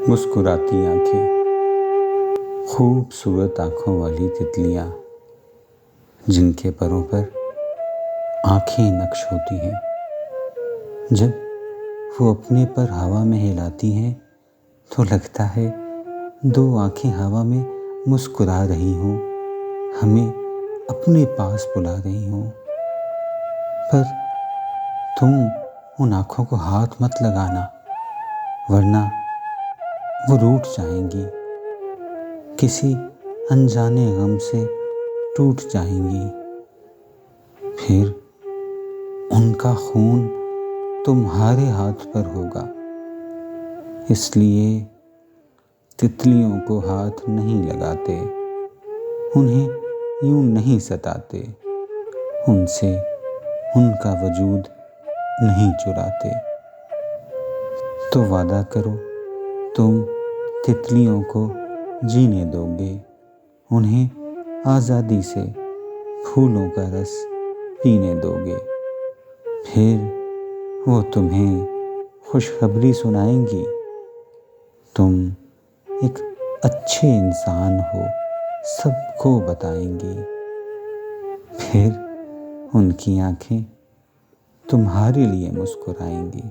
मुस्कुराती आंखें, खूबसूरत आंखों वाली तितलियां जिनके परों पर आंखें नक्श होती हैं। जब वो अपने पर हवा में हिलाती हैं तो लगता है दो आंखें हवा में मुस्कुरा रही हों, हमें अपने पास बुला रही हों। पर तुम उन आंखों को हाथ मत लगाना, वरना वो रूठ जाएंगी, किसी अनजाने गम से टूट जाएंगी। फिर उनका खून तुम्हारे हाथ पर होगा। इसलिए तितलियों को हाथ नहीं लगाते, उन्हें यूं नहीं सताते, उनसे उनका वजूद नहीं चुराते। तो वादा करो, तुम तितलियों को जीने दोगे, उन्हें आज़ादी से फूलों का रस पीने दोगे। फिर वो तुम्हें खुशखबरी सुनाएंगी, तुम एक अच्छे इंसान हो, सबको बताएंगी। फिर उनकी आंखें तुम्हारे लिए मुस्कुराएंगी।